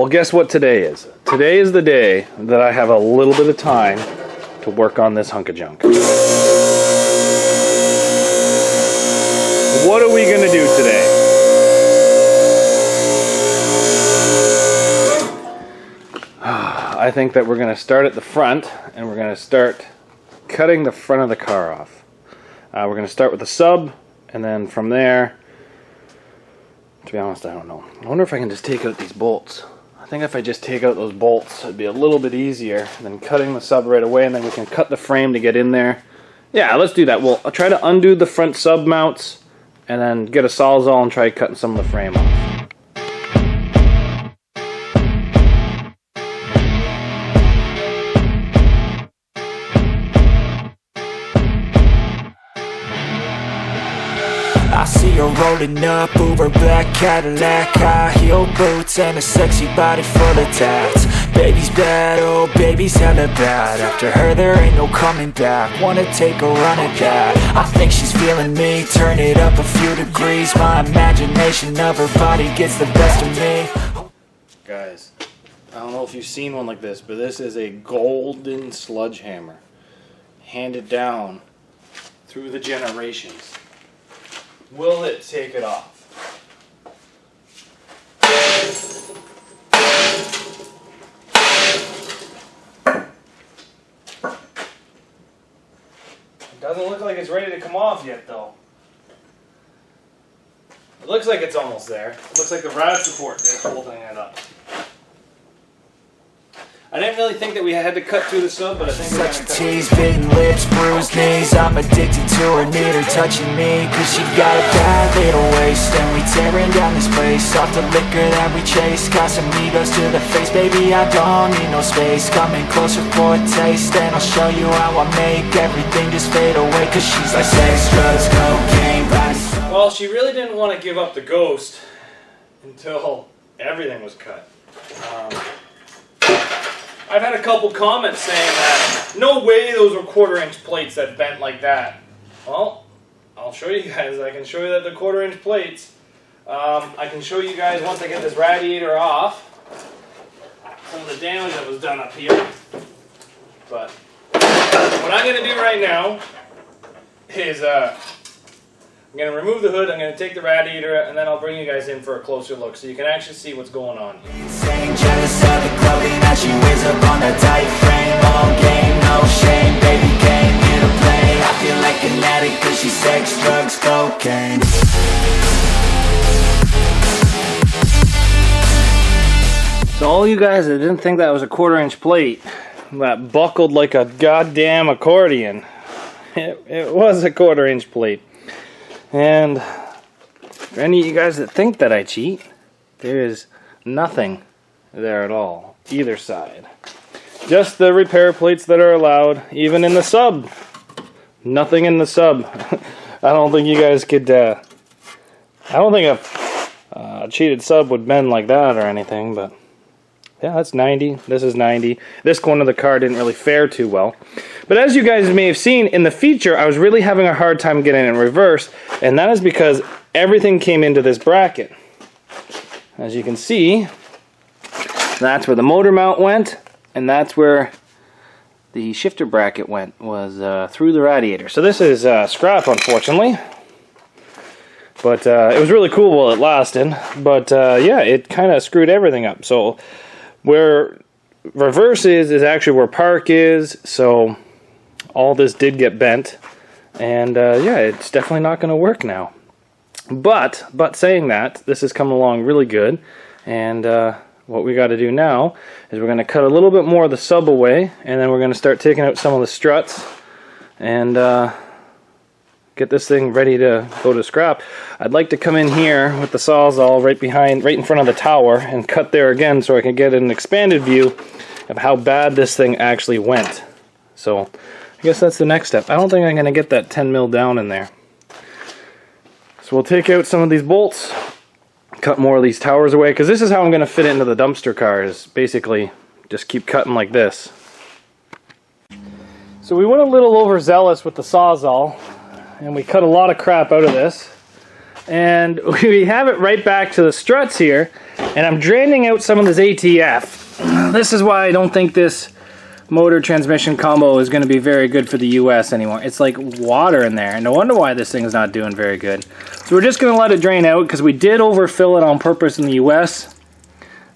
well, guess what today is? Today is the day that I have a little bit of time to work on this hunk of junk. What are we going to do today? I think that we're going to start at the front, and we're going to start cutting the front of the car off. We're going to start with the sub, and then from there, to be honest, I don't know. I wonder if I can just take out these bolts. I think if I just take out those bolts, it'd be a little bit easier than cutting the sub right away, and then we can cut the frame to get in there. Yeah, let's do that. Well, I'll try to undo the front sub mounts, and then get a Sawzall and try cutting some of the frame off. I see her rolling up, Uber black Cadillac, high heel boots and a sexy body full of tats. Baby's bad, oh baby's hella bad. After her there ain't no coming back. Wanna take a run at that. I think she's feeling me, turn it up a few degrees. My imagination of her body gets the best of me. Guys, I don't know if you've seen one like this, but this is a golden sledgehammer, handed down through the generations. Will it take it off? It doesn't look like it's ready to come off yet, though. It looks like it's almost there. It looks like the rad support is holding it up. I didn't really think that we had to cut through the sub, but I think we're Such a tease, bitten lips, bruised knees. I'm addicted to her, need her touching me. Cause she got a bad little waist, and we tearing down this place. Off the liquor that we chase, Casamigos to the face. Baby, I don't need no space. Coming closer for a taste, and I'll show you how I make everything just fade away. Cause she's like sex, drugs, cocaine, body. Well, she really didn't want to give up the Ghost until everything was cut. I've had a couple comments saying that no way those were 1/4-inch plates that bent like that. Well, I'll show you guys. I can show you that they're 1/4-inch plates. I can show you guys once I get this radiator off some of the damage that was done up here. But what I'm going to do right now is I'm going to remove the hood, I'm going to take the radiator, and then I'll bring you guys in for a closer look so you can actually see what's going on here. Insane, jealous of the clothing that she wears up on a tight frame. All game, no shame, baby came here to play. I feel like an addict cause she's sex, drugs, cocaine. So all you guys that didn't think that was a 1/4-inch plate that buckled like a goddamn accordion, it was a 1/4-inch plate. And for any of you guys that think that I cheat, there is nothing there at all, either side. Just the repair plates that are allowed, even in the sub. Nothing in the sub. I don't think you guys could, I don't think a cheated sub would bend like that or anything, but yeah, that's 90. This is 90. This corner of the car didn't really fare too well. But as you guys may have seen in the feature, I was really having a hard time getting it in reverse, and that is because everything came into this bracket. As you can see, that's where the motor mount went, and that's where the shifter bracket went, was through the radiator. So this is scrap, unfortunately. But it was really cool while it lasted. But yeah, it kind of screwed everything up. So where reverse is actually where park is, so all this did get bent, and yeah, it's definitely not going to work now. But saying that, this is coming along really good, and what we got to do now is we're going to cut a little bit more of the sub away, and then we're going to start taking out some of the struts, and get this thing ready to go to scrap. I'd like to come in here with the Sawzall right in front of the tower and cut there again so I can get an expanded view of how bad this thing actually went. So I guess that's the next step. I don't think I'm going to get that 10 mil down in there. So we'll take out some of these bolts, cut more of these towers away, because this is how I'm going to fit it into the dumpster car, is basically just keep cutting like this. So we went a little overzealous with the Sawzall, and we cut a lot of crap out of this. And we have it right back to the struts here, and I'm draining out some of this ATF. This is why I don't think this motor transmission combo is going to be very good for the US anymore. It's like water in there, and no wonder why this thing's not doing very good. So we're just going to let it drain out because we did overfill it on purpose in the US.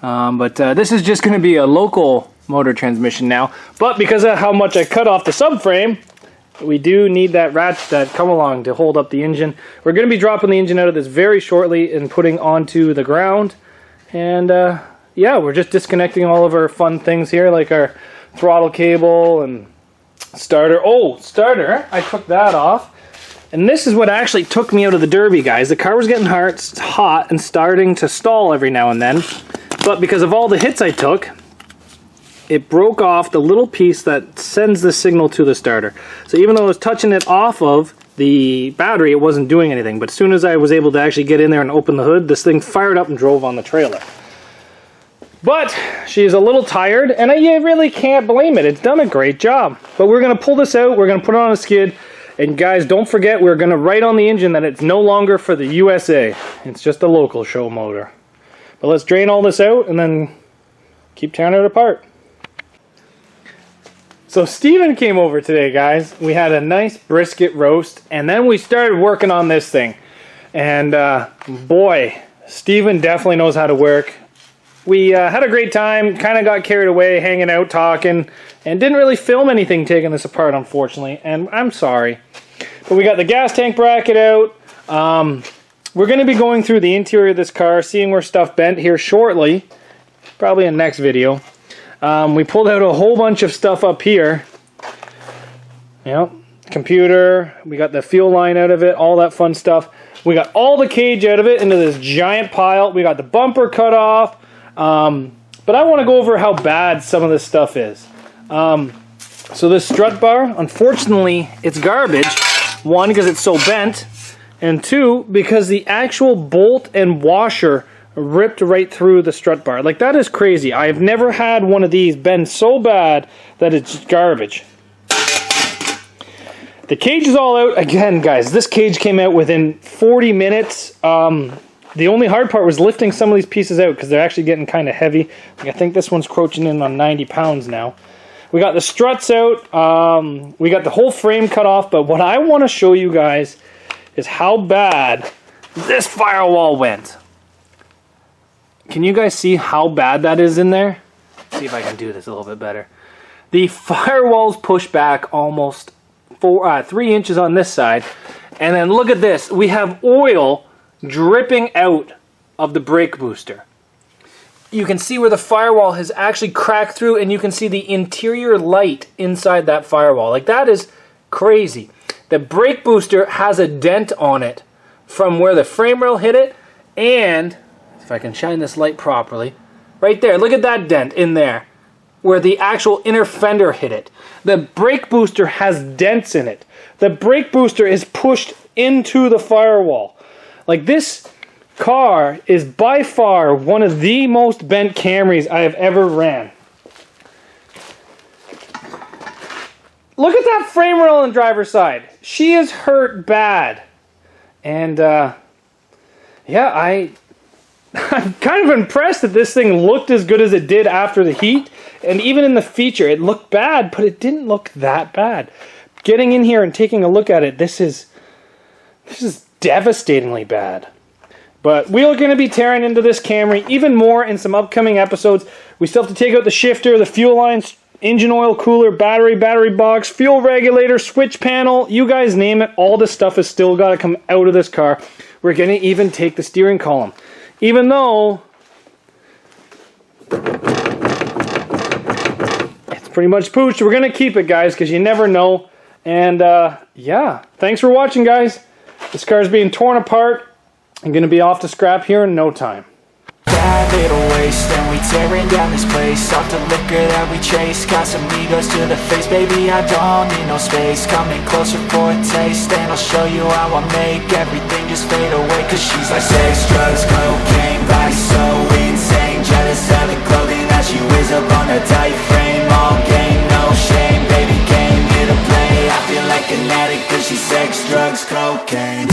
But this is just going to be a local motor transmission now. But because of how much I cut off the subframe, we do need that ratchet, that come along, to hold up the engine. We're going to be dropping the engine out of this very shortly and putting onto the ground. And yeah, we're just disconnecting all of our fun things here, like our throttle cable and starter. Oh, starter, I took that off. And this is what actually took me out of the Derby, guys. The car was getting hot and starting to stall every now and then. But because of all the hits I took, it broke off the little piece that sends the signal to the starter. So even though I was touching it off of the battery, it wasn't doing anything. But as soon as I was able to actually get in there and open the hood, this thing fired up and drove on the trailer. But she's a little tired, and you really can't blame it. It's done a great job. But we're going to pull this out, we're going to put it on a skid, and guys, don't forget, we're going to write on the engine that it's no longer for the USA. It's just a local show motor. But let's drain all this out, and then keep tearing it apart. So Steven came over today, guys. We had a nice brisket roast, and then we started working on this thing. And boy, Steven definitely knows how to work. We had a great time, kind of got carried away, hanging out, talking, and didn't really film anything taking this apart, unfortunately, and I'm sorry. But we got the gas tank bracket out. We're going to be going through the interior of this car, seeing where stuff bent here shortly, probably in the next video. We pulled out a whole bunch of stuff up here. Yep, computer, we got the fuel line out of it, all that fun stuff. We got all the cage out of it into this giant pile. We got the bumper cut off. But I want to go over how bad some of this stuff is. So this strut bar, unfortunately, it's garbage. One, because it's so bent. And two, because the actual bolt and washer ripped right through the strut bar. Like, that is crazy. I have never had one of these bend so bad that it's garbage. The cage is all out. Again, guys, this cage came out within 40 minutes. The only hard part was lifting some of these pieces out because they're actually getting kind of heavy. Like, I think this one's crouching in on 90 pounds now. We got the struts out. We got the whole frame cut off. But what I want to show you guys is how bad this firewall went. Can you guys see how bad that is in there? Let's see if I can do this a little bit better. The firewall's pushed back almost 3 inches on this side. And then look at this. We have oil dripping out of the brake booster. You can see where the firewall has actually cracked through, and you can see the interior light inside that firewall. Like, that is crazy. The brake booster has a dent on it from where the frame rail hit it, and if I can shine this light properly, right there, look at that dent in there where the actual inner fender hit it. The brake booster has dents in it. The brake booster is pushed into the firewall. Like, this car is by far one of the most bent Camrys I have ever ran. Look at that frame rail on the driver's side. She is hurt bad. And, yeah, I'm kind of impressed that this thing looked as good as it did after the heat. And even in the feature, it looked bad, but it didn't look that bad. Getting in here and taking a look at it, this is devastatingly bad. But we are going to be tearing into this Camry even more in some upcoming episodes. We still have to take out the shifter, the fuel lines, engine oil cooler, battery box, fuel regulator, switch panel, you guys name it. All this stuff has still got to come out of this car. We're going to even take the steering column. Even though it's pretty much pooched, we're going to keep it, guys, because you never know. And, yeah, thanks for watching, guys. This car is being torn apart. I'm going to be off to scrap here in no time. Bad little waste, and we tearing down this place. Off the liquor that we chase, Casamigos to the face. Baby, I don't need no space. Coming closer for a taste, and I'll show you how I make everything just fade away. Cause she's like sex, drugs, cocaine, body so insane. Jealous of the clothing that she wears up on her tight frame. All game, no shame, baby came here to play. I feel like an addict cause she's sex, drugs, cocaine.